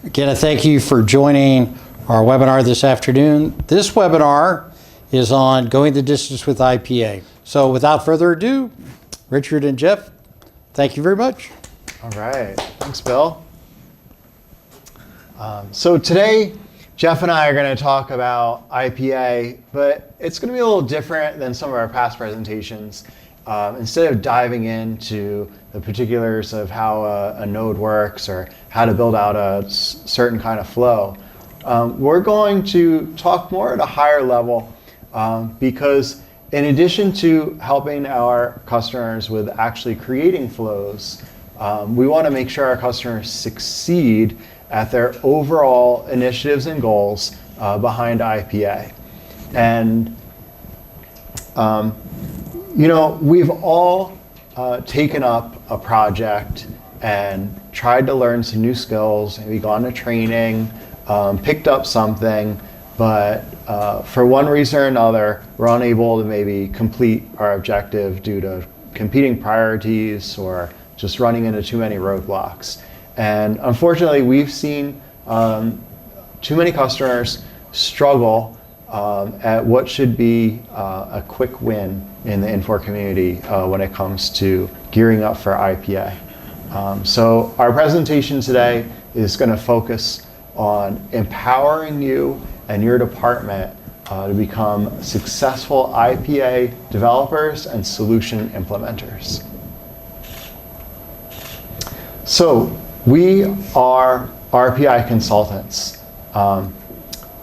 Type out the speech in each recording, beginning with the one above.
Again, I thank you for joining our webinar this afternoon. This webinar is on going the distance with IPA. So without further ado, Richard and Jeff, thank you very much. All right, thanks, Bill. So today, Jeff and I are going to talk about IPA, but it's going to be a little different than some of our past presentations. Instead of diving into the particulars of how a node works or how to build out a certain kind of flow, we're going to talk more at a higher level because in addition to helping our customers with actually creating flows, we want to make sure our customers succeed at their overall initiatives and goals behind IPA. And we've all taken up a project and tried to learn some new skills, maybe gone to training, picked up something, but for one reason or another, we're unable to maybe complete our objective due to competing priorities or just running into too many roadblocks. And unfortunately, we've seen too many customers struggle at what should be a quick win in the Infor community when it comes to gearing up for IPA. So our presentation today is going to focus on empowering you and your department to become successful IPA developers and solution implementers. So we are RPI consultants.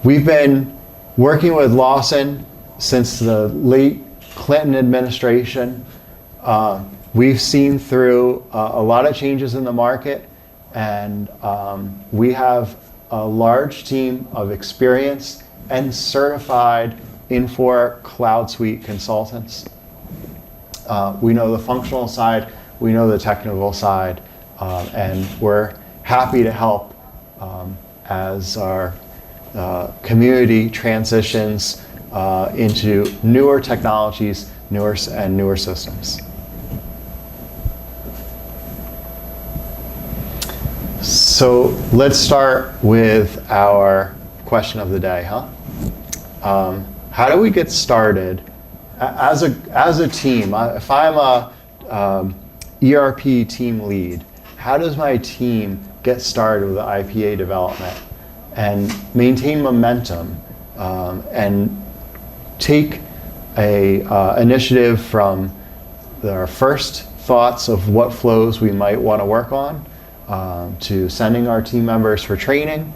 We've been working with Lawson since the late Clinton administration. We've seen through a lot of changes in the market, and we have a large team of experienced and certified Infor Cloud Suite consultants. We know the functional side, we know the technical side, and we're happy to help as our community transitions into newer technologies, newer systems. So let's start with our question of the day, how do we get started as a team? If I'm a ERP team lead, how does my team get started with IPA development and maintain momentum and take a initiative from our first thoughts of what flows we might want to work on to sending our team members for training,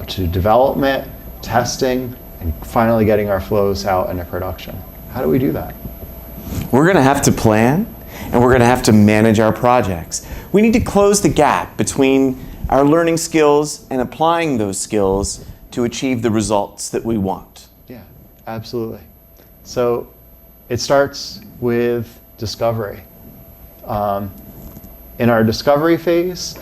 to development, testing, and finally getting our flows out into production? How do we do that? We're going to have to plan, and we're going to have to manage our projects. We need to close the gap between our learning skills and applying those skills to achieve the results that we want. Yeah, absolutely. So it starts with discovery. In our discovery phase,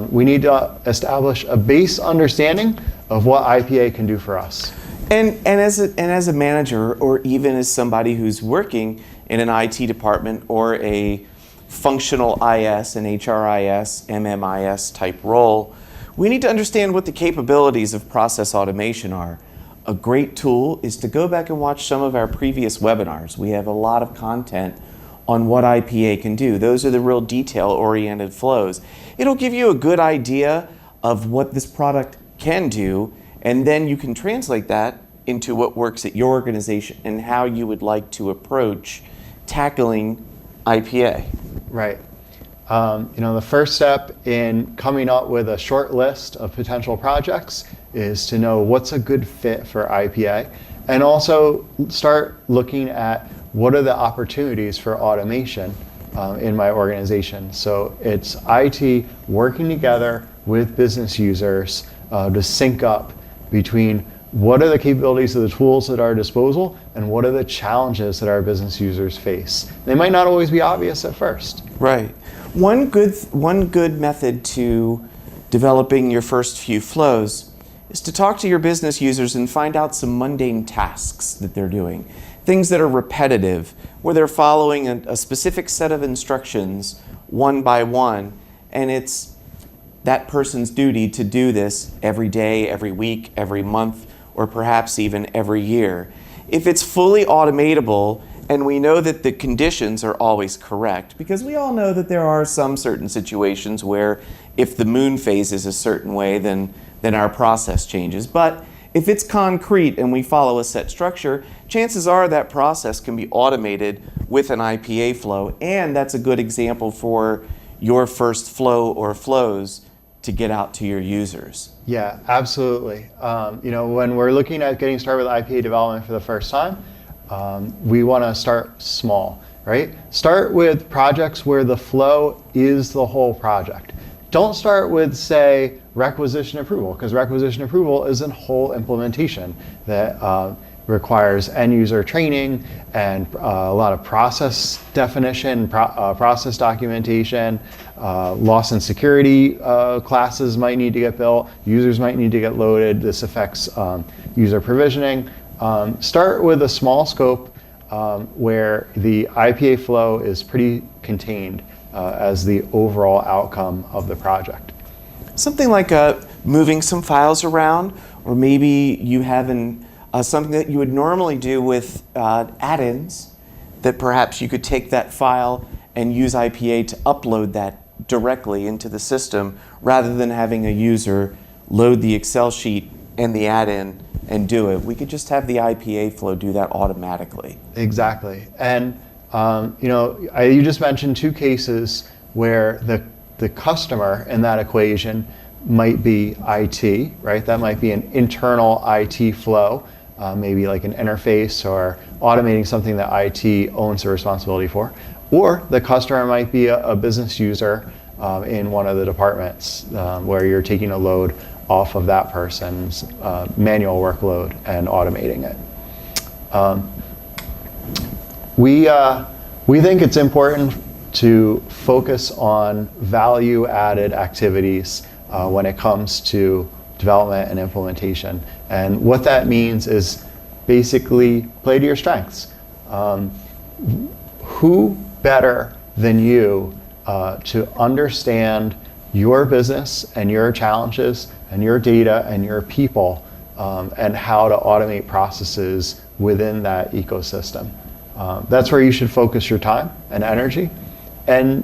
we need to establish a base understanding of what IPA can do for us. And as a manager, or even as somebody who's working in an IT department or a functional IS and HRIS, MMIS type role, we need to understand what the capabilities of process automation are. A great tool is to go back and watch some of our previous webinars. We have a lot of content on what IPA can do. Those are the real detail-oriented flows. It'll give you a good idea of what this product can do, and then you can translate that into what works at your organization and how you would like to approach tackling IPA. Right. The first step in coming up with a short list of potential projects is to know what's a good fit for IPA, and also start looking at what are the opportunities for automation in my organization. So it's IT working together with business users to sync up between what are the capabilities of the tools at our disposal and what are the challenges that our business users face. They might not always be obvious at first. Right. One good method to developing your first few flows is to talk to your business users and find out some mundane tasks that they're doing. Things that are repetitive, where they're following a specific set of instructions one by one, and it's that person's duty to do this every day, every week, every month, or perhaps even every year. If it's fully automatable, and we know that the conditions are always correct, because we all know that there are some certain situations where if the moon phases a certain way, then our process changes. But if it's concrete and we follow a set structure, chances are that process can be automated with an IPA flow, and that's a good example for your first flow or flows to get out to your users. Yeah, absolutely. When we're looking at getting started with IPA development for the first time, we want to start small, right? Start with projects where the flow is the whole project. Don't start with, say, requisition approval, because requisition approval is a whole implementation that requires end user training and a lot of process definition, process documentation, loss and security classes might need to get built, users might need to get loaded. This affects user provisioning. Start with a small scope where the IPA flow is pretty contained as the overall outcome of the project. Something like moving some files around, or maybe you have something that you would normally do with add-ins, that perhaps you could take that file and use IPA to upload that directly into the system rather than having a user load the Excel sheet and the add-in and do it. We could just have the IPA flow do that automatically. Exactly. And you just mentioned two cases where the customer in that equation might be IT, right? That might be an internal IT flow, maybe like an interface or automating something that IT owns the responsibility for. Or the customer might be a business user in one of the departments where you're taking a load off of that person's manual workload and automating it. We think it's important to focus on value-added activities when it comes to development and implementation. And what that means is basically play to your strengths. Who better than you to understand your business and your challenges and your data and your people and how to automate processes within that ecosystem. That's where you should focus your time and energy. And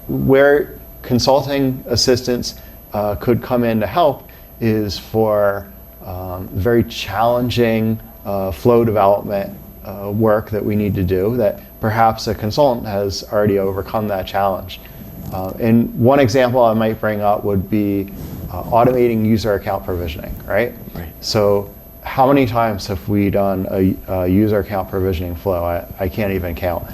where consulting assistance could come in to help is for very challenging flow development work that we need to do that perhaps a consultant has already overcome that challenge. And one example I might bring up would be automating user account provisioning, right? Right. So how many times have we done a user account provisioning flow? I can't even count.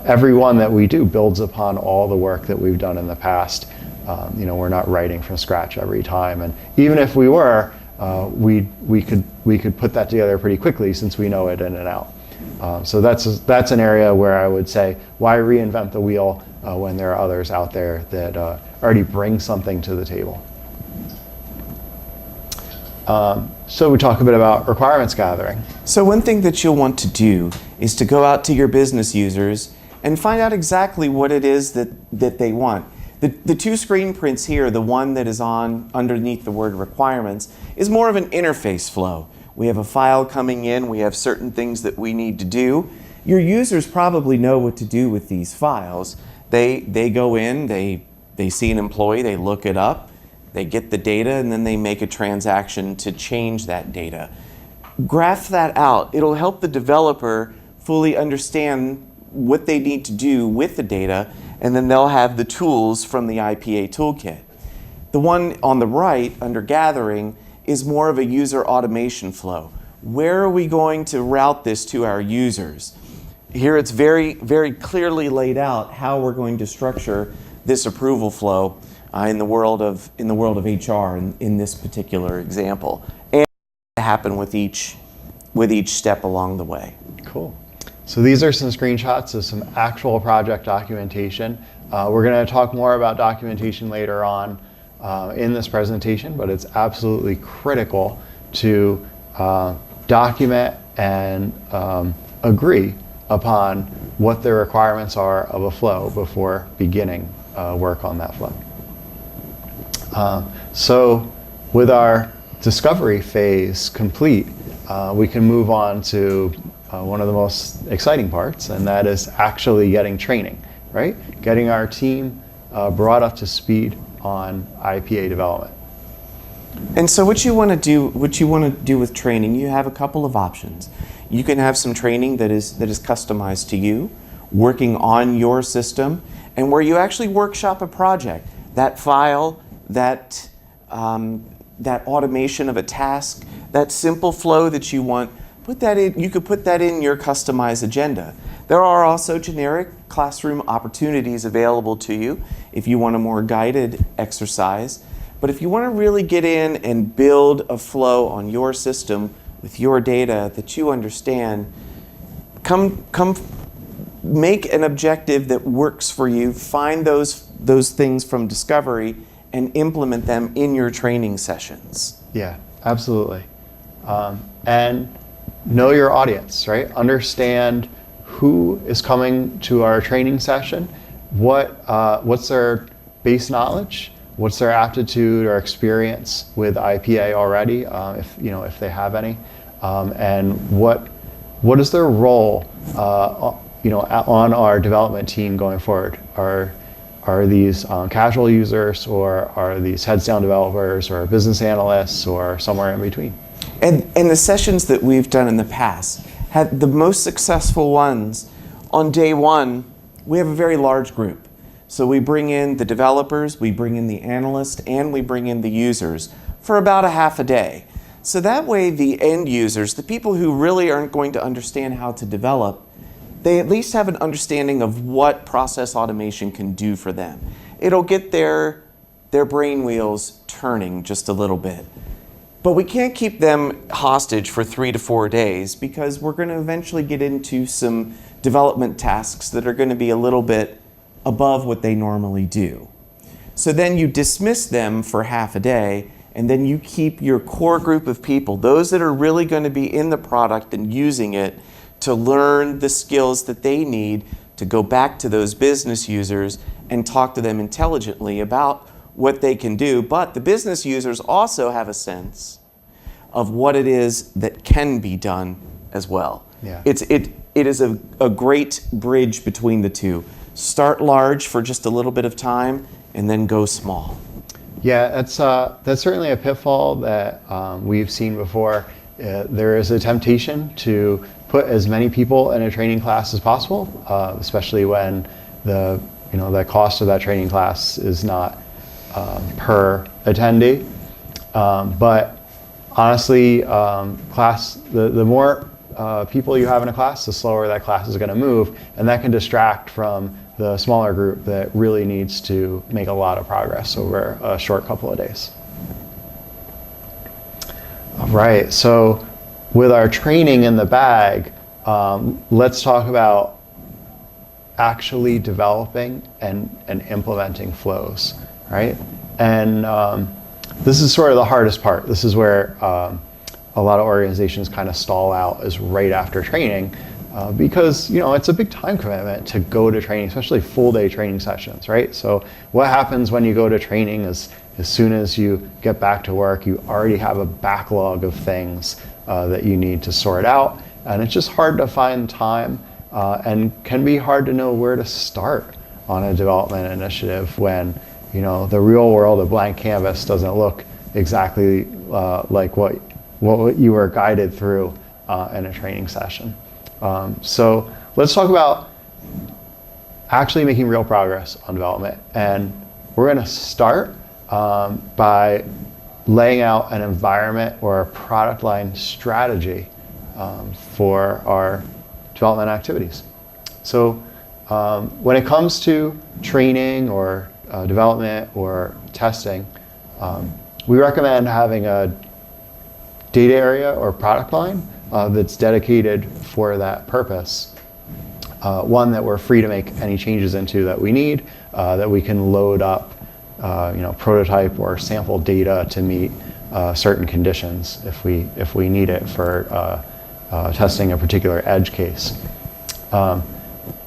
Every one that we do builds upon all the work that we've done in the past. We're not writing from scratch every time, and even if we were, we could put that together pretty quickly since we know it in and out. So that's an area where I would say, why reinvent the wheel when there are others out there that already bring something to the table. So we talk a bit about requirements gathering. So one thing that you'll want to do is to go out to your business users and find out exactly what it is that they want. The two screen prints here, the one that is on underneath the word requirements, is more of an interface flow. We have a file coming in, we have certain things that we need to do. Your users probably know what to do with these files. They go in, they see an employee, they look it up, they get the data, and then they make a transaction to change that data. Graph that out. It'll help the developer fully understand what they need to do with the data, and then they'll have the tools from the IPA toolkit. The one on the right, under gathering, is more of a user automation flow. Where are we going to route this to our users? Here it's very, very clearly laid out how we're going to structure this approval flow in the world of HR in this particular example, and happen with each step along the way. Cool. So these are some screenshots of some actual project documentation. We're going to talk more about documentation later on in this presentation, but it's absolutely critical to document and agree upon what the requirements are of a flow before beginning work on that flow. So with our discovery phase complete, we can move on to one of the most exciting parts, and that is actually getting training, right? Getting our team brought up to speed on IPA development. And so what you want to do with training, you have a couple of options. You can have some training that is customized to you, working on your system, and where you actually workshop a project. That file, that automation of a task, that simple flow that you want, put that in. You could put that in your customized agenda. There are also generic classroom opportunities available to you if you want a more guided exercise. But if you want to really get in and build a flow on your system with your data that you understand, come make an objective that works for you, find those things from discovery, and implement them in your training sessions. Yeah, absolutely. And know your audience, right? Understand who is coming to our training session, what's their base knowledge, what's their aptitude or experience with IPA already, if they have any, and what is their role, on our development team going forward? Are these casual users, or are these heads down developers, or business analysts, or somewhere in between? And the sessions that we've done in the past had the most successful ones. On day one, we have a very large group. So we bring in the developers, we bring in the analysts, and we bring in the users for about a half a day. So that way the end users, the people who really aren't going to understand how to develop, they at least have an understanding of what process automation can do for them. It'll get their brain wheels turning just a little bit. But we can't keep them hostage for 3 to 4 days, because we're going to eventually get into some development tasks that are going to be a little bit above what they normally do. So then you dismiss them for half a day, and then you keep your core group of people, those that are really going to be in the product and using it, to learn the skills that they need to go back to those business users and talk to them intelligently about what they can do. But the business users also have a sense of what it is that can be done as well. Yeah. It is a great bridge between the two. Start large for just a little bit of time, and then go small. Yeah, that's certainly a pitfall that we've seen before. There is a temptation to put as many people in a training class as possible, especially when the cost of that training class is not per attendee. But honestly, the more people you have in a class, the slower that class is going to move, and that can distract from the smaller group that really needs to make a lot of progress over a short couple of days. All right, so with our training in the bag, let's talk about actually developing and implementing flows, right? And this is sort of the hardest part. This is where a lot of organizations kind of stall out, is right after training, because it's a big time commitment to go to training, especially full day training sessions, right? So what happens when you go to training is, as soon as you get back to work, you already have a backlog of things that you need to sort out, and it's just hard to find time, and can be hard to know where to start on a development initiative when the real world, a blank canvas, doesn't look exactly like what you were guided through in a training session. So let's talk about actually making real progress on development, and we're going to start by laying out an environment or a product line strategy for our development activities. So when it comes to training or development or testing, we recommend having a data area or product line that's dedicated for that purpose. One that we're free to make any changes into that we need, that we can load up prototype or sample data to meet certain conditions if we need it for testing a particular edge case.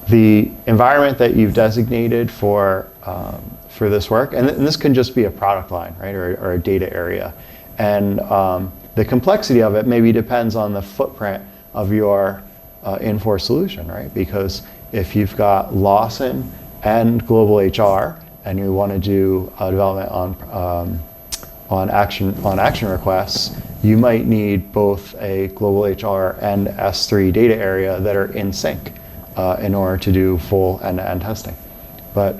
The environment that you've designated for for this work, and this can just be a product line, right, or a data area. And the complexity of it maybe depends on the footprint of your Infor solution, right? Because if you've got Lawson and global HR, and you want to do development on action requests, you might need both a global HR and S3 data area that are in sync in order to do full end-to-end testing. But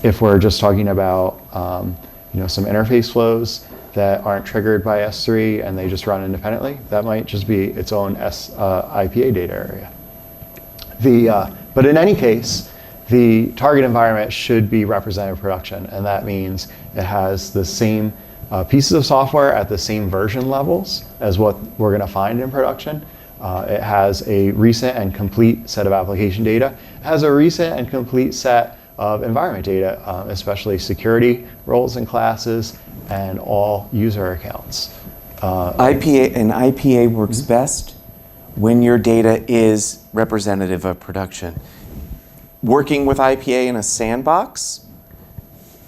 if we're just talking about some interface flows that aren't triggered by S3 and they just run independently, that might just be its own IPA data area. But in any case, the target environment should be representative production, and that means it has the same pieces of software at the same version levels as what we're going to find in production. It has a recent and complete set of application data. It has a recent and complete set of environment data, especially security roles and classes, and all user accounts. IPA works best when your data is representative of production. Working with IPA in a sandbox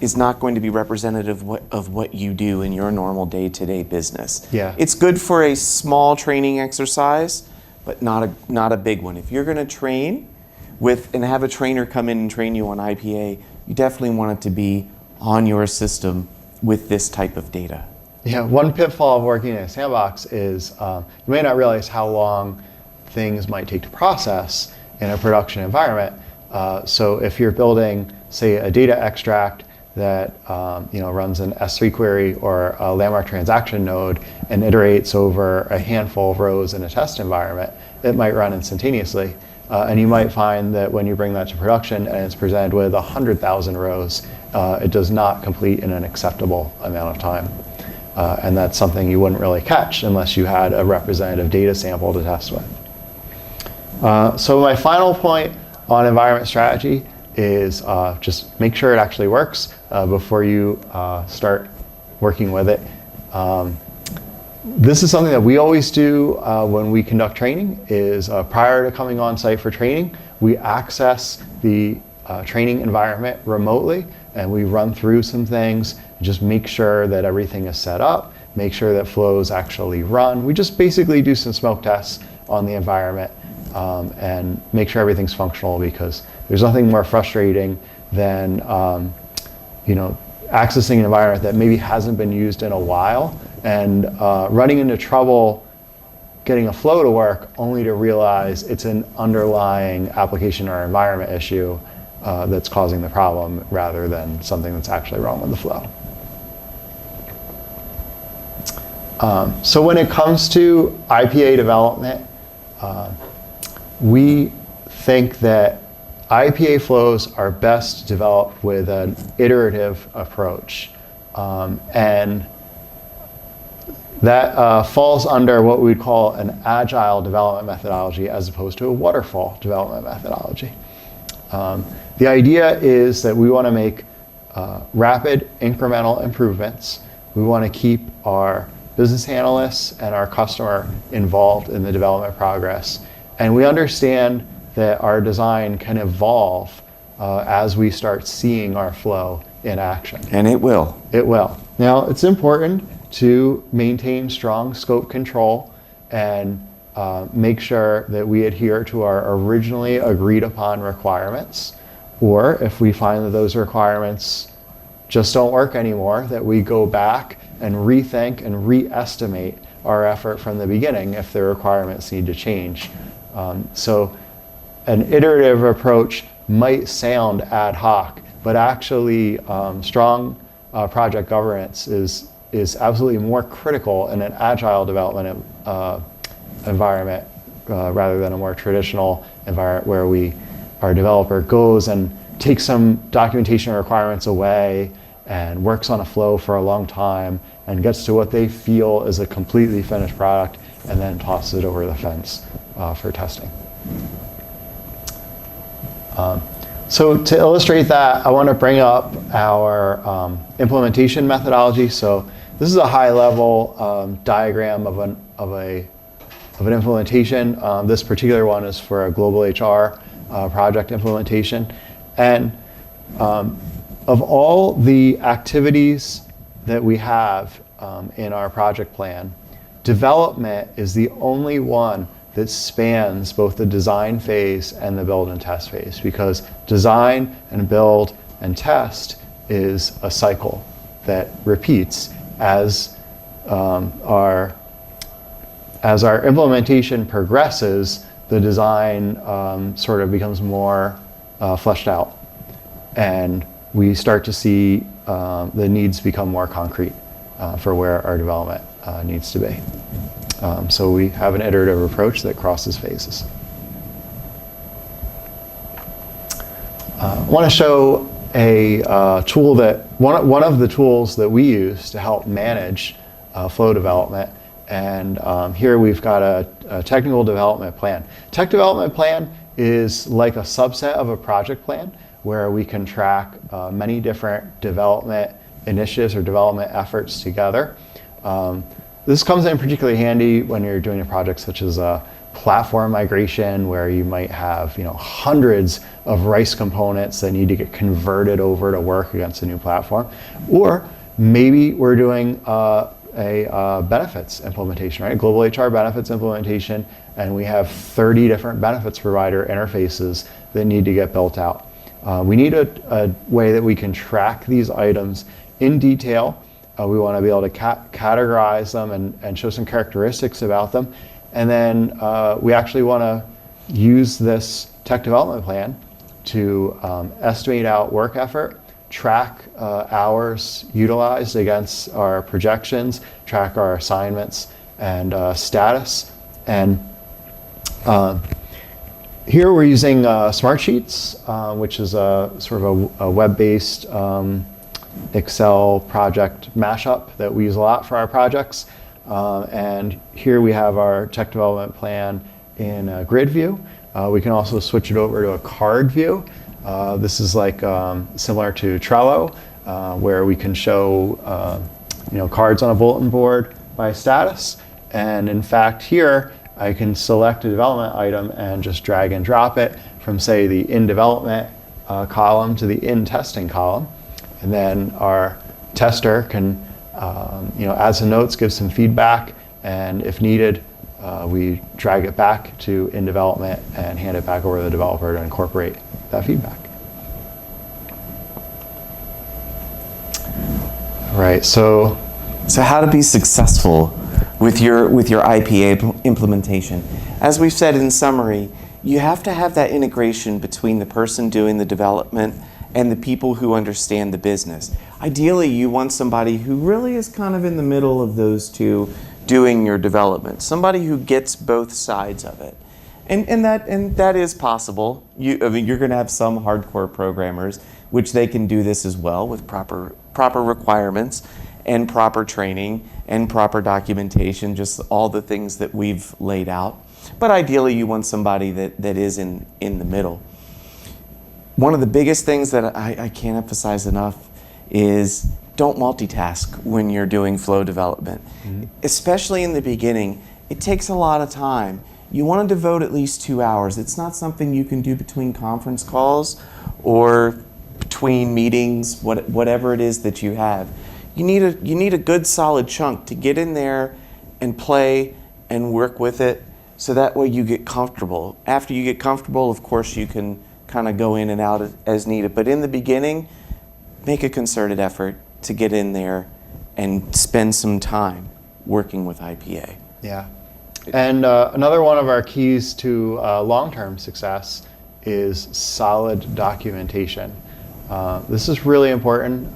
is not going to be representative of what you do in your normal day-to-day business. Yeah. It's good for a small training exercise, but not a big one. If you're going to train and have a trainer come in and train you on IPA, you definitely want it to be on your system with this type of data. Yeah, one pitfall of working in a sandbox is you may not realize how long things might take to process in a production environment. So if you're building, say, a data extract that runs an S3 query or a landmark transaction node and iterates over a handful of rows in a test environment, it might run instantaneously. And you might find that when you bring that to production and it's presented with 100,000 rows, it does not complete in an acceptable amount of time. And that's something you wouldn't really catch unless you had a representative data sample to test with. So my final point on environment strategy is just make sure it actually works before you start working with it. This is something that we always do when we conduct training, is prior to coming on site for training, we access the training environment remotely and we run through some things, just make sure that everything is set up, make sure that flows actually run. We just basically do some smoke tests on the environment and make sure everything's functional, because there's nothing more frustrating than accessing an environment that maybe hasn't been used in a while and running into trouble getting a flow to work only to realize it's an underlying application or environment issue that's causing the problem rather than something that's actually wrong with the flow. So when it comes to IPA development, we think that IPA flows are best developed with an iterative approach. And that falls under what we'd call an agile development methodology as opposed to a waterfall development methodology. The idea is that we want to make rapid incremental improvements. We want to keep our business analysts and our customer involved in the development progress. And we understand that our design can evolve as we start seeing our flow in action. And it will. It will. Now, it's important to maintain strong scope control and make sure that we adhere to our originally agreed upon requirements. Or if we find that those requirements just don't work anymore, that we go back and rethink and re-estimate our effort from the beginning if the requirements need to change. So an iterative approach might sound ad hoc, but actually strong project governance is absolutely more critical in an agile development environment rather than a more traditional environment where our developer goes and takes some documentation requirements away and works on a flow for a long time and gets to what they feel is a completely finished product and then tosses it over the fence for testing. So to illustrate that, I want to bring up our implementation methodology. So this is a high-level diagram of an implementation. This particular one is for a global HR project implementation. And of all the activities that we have in our project plan, development is the only one that spans both the design phase and the build and test phase, because design and build and test is a cycle that repeats as our implementation progresses. The design sort of becomes more fleshed out, and we start to see the needs become more concrete for where our development needs to be. So we have an iterative approach that crosses phases. I want to show a tool that, one of the tools that we use to help manage flow development. And here we've got a technical development plan. Tech development plan is like a subset of a project plan where we can track many different development initiatives or development efforts together. This comes in particularly handy when you're doing a project such as a platform migration, where you might have hundreds of RICE components that need to get converted over to work against a new platform. Or maybe we're doing a benefits implementation, right? Global HR benefits implementation, and we have 30 different benefits provider interfaces that need to get built out. We need a way that we can track these items in detail. We want to be able to categorize them and show some characteristics about them. And then we actually want to use this tech development plan to estimate out work effort, track hours utilized against our projections, track our assignments and status. And here we're using Smartsheets, which is a sort of a web-based Excel project mashup that we use a lot for our projects. And here we have our tech development plan in a grid view. We can also switch it over to a card view. This is like similar to Trello, where we can show cards on a bulletin board by status. And in fact, here I can select a development item and just drag and drop it from, say, the in development column to the in testing column. And then our tester can, add some notes, give some feedback, and if needed, we drag it back to in development and hand it back over to the developer to incorporate that feedback. Right. So how to be successful with your IPA implementation? As we've said in summary, you have to have that integration between the person doing the development and the people who understand the business. Ideally, you want somebody who really is kind of in the middle of those two doing your development, somebody who gets both sides of it. And that is possible. You're going to have some hardcore programmers, which they can do this as well with proper requirements and proper training and proper documentation, just all the things that we've laid out. But ideally, you want somebody that is in the middle. One of the biggest things that I can't emphasize enough is don't multitask when you're doing flow development. Mm-hmm. Especially in the beginning, it takes a lot of time. You want to devote at least 2 hours. It's not something you can do between conference calls or between meetings, whatever it is that you have. You need a good solid chunk to get in there and play and work with it, so that way you get comfortable. After you get comfortable, of course, you can kind of go in and out as needed. But in the beginning, make a concerted effort to get in there and spend some time working with IPA. Yeah. And another one of our keys to long-term success is solid documentation. This is really important,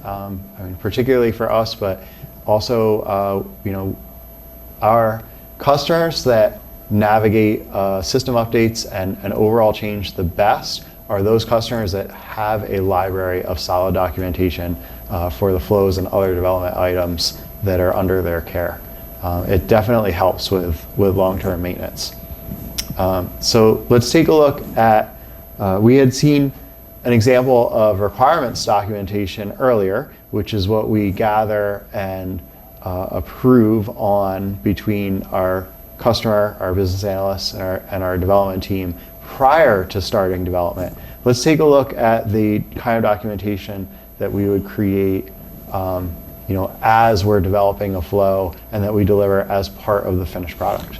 particularly for us, but also, our customers that navigate system updates and overall change the best are those customers that have a library of solid documentation for the flows and other development items that are under their care. It definitely helps with long-term maintenance. So let's take a look at, we had seen an example of requirements documentation earlier, which is what we gather and approve on between our customer, our business analysts, and our development team prior to starting development. Let's take a look at the kind of documentation that we would create as we're developing a flow and that we deliver as part of the finished product.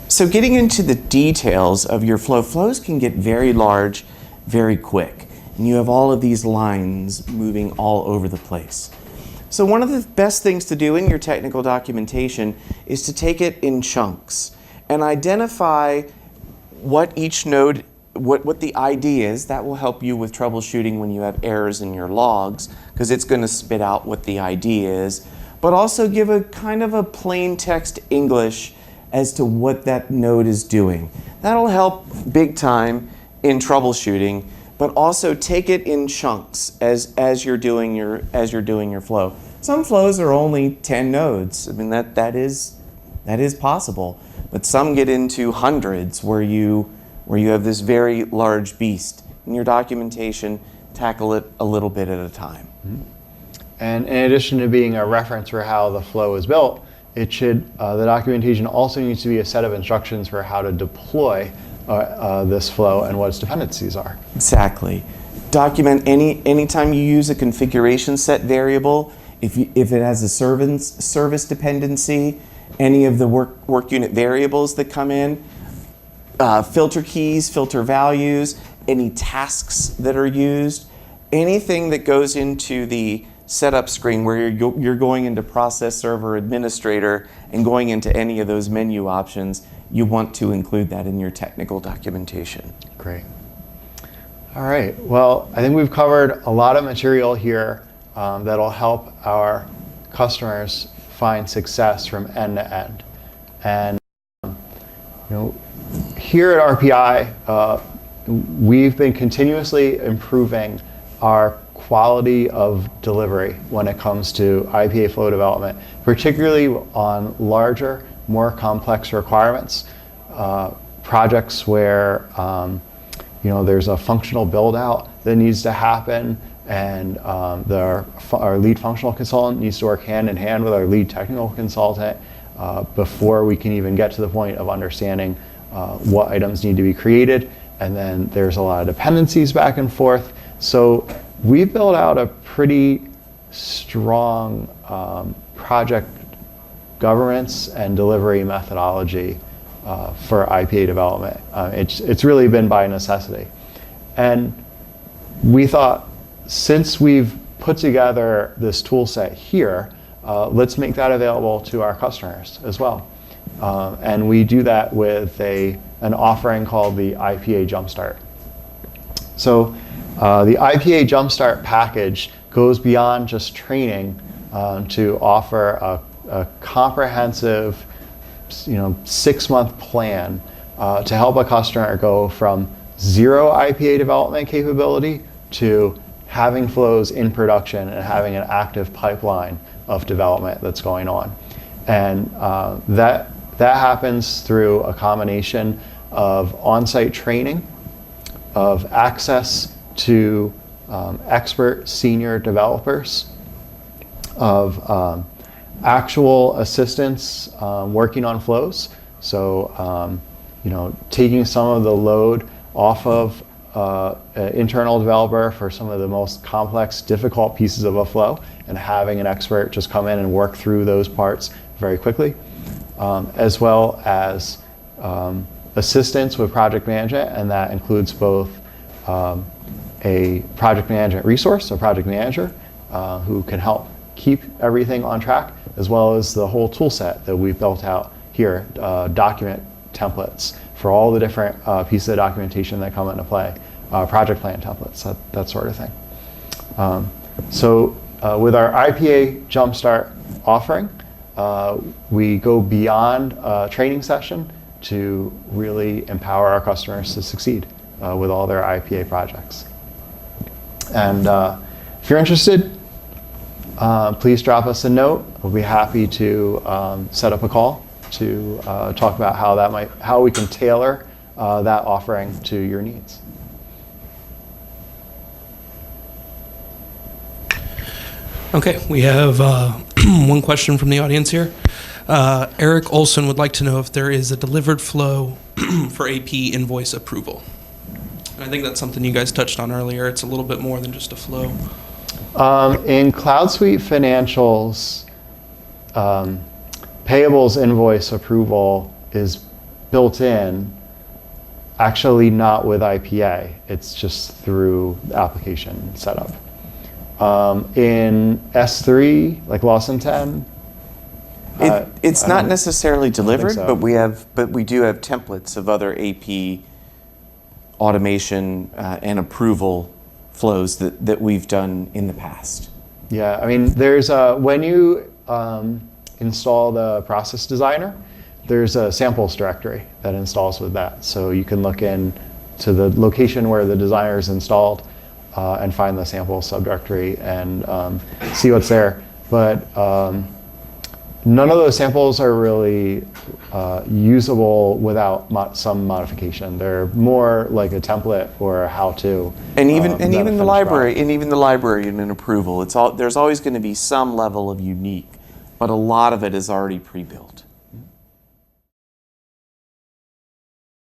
So getting into the details of your flows can get very large very quick. And you have all of these lines moving all over the place. So one of the best things to do in your technical documentation is to take it in chunks and identify what each node, what the ID is. That will help you with troubleshooting when you have errors in your logs, because it's going to spit out what the ID is. But also give a kind of a plain text English as to what that node is doing. That'll help big time in troubleshooting, but also take it in chunks as you're doing your flow. Some flows are only 10 nodes. I mean, that is possible, but some get into hundreds where you have this very large beast. In your documentation, tackle it a little bit at a time. Mm-hmm. And in addition to being a reference for how the flow is built, the documentation also needs to be a set of instructions for how to deploy this flow and what its dependencies are. Exactly. Document anytime you use a configuration set variable, if it has a service dependency, any of the work unit variables that come in, filter keys, filter values, any tasks that are used, anything that goes into the setup screen where you're going into process server administrator and going into any of those menu options, you want to include that in your technical documentation. Great. All right. Well, I think we've covered a lot of material here that'll help our customers find success from end to end. And here at RPI, we've been continuously improving our quality of delivery when it comes to IPA flow development, particularly on larger, more complex requirements, projects where there's a functional build out that needs to happen, and our lead functional consultant needs to work hand in hand with our lead technical consultant before we can even get to the point of understanding what items need to be created. And then there's a lot of dependencies back and forth. So we built out a pretty strong project governance and delivery methodology for IPA development. It's really been by necessity. And we thought, since we've put together this tool set here, let's make that available to our customers as well. And we do that with an offering called the IPA Jumpstart. So the IPA Jumpstart package goes beyond just training to offer a comprehensive 6-month plan to help a customer go from zero IPA development capability to having flows in production and having an active pipeline of development that's going on. And that happens through a combination of on-site training, of access to expert senior developers, of actual assistance working on flows. So, taking some of the load off of an internal developer for some of the most complex, difficult pieces of a flow, and having an expert just come in and work through those parts very quickly, as well as assistance with project management, and that includes both a project management resource, a project manager, who can help keep everything on track, as well as the whole tool set that we've built out here, document templates for all the different pieces of documentation that come into play, project plan templates, that sort of thing. So with our IPA Jumpstart offering, we go beyond a training session to really empower our customers to succeed with all their IPA projects. And if you're interested, please drop us a note. We'll be happy to set up a call to talk about how we can tailor that offering to your needs. Okay, we have one question from the audience here. Eric Olson would like to know if there is a delivered flow for AP invoice approval. And I think that's something you guys touched on earlier. It's a little bit more than just a flow. In Cloud Suite Financials, payables invoice approval is built in, actually not with IPA. It's just through the application setup. In S3, like loss intent, It's I not don't- necessarily delivered, so. but we do have templates of other AP automation and approval flows that we've done in the past. Yeah, I mean, there's when you install the process designer, there's a samples directory that installs with that. So you can look in to the location where the designer is installed and find the sample subdirectory and see what's there. But none of those samples are really usable without some modification. They're more like a template or a how-to. And even than a the finished library, product. and even the library in an approval, there's always going to be some level of unique, but a lot of it is already pre-built.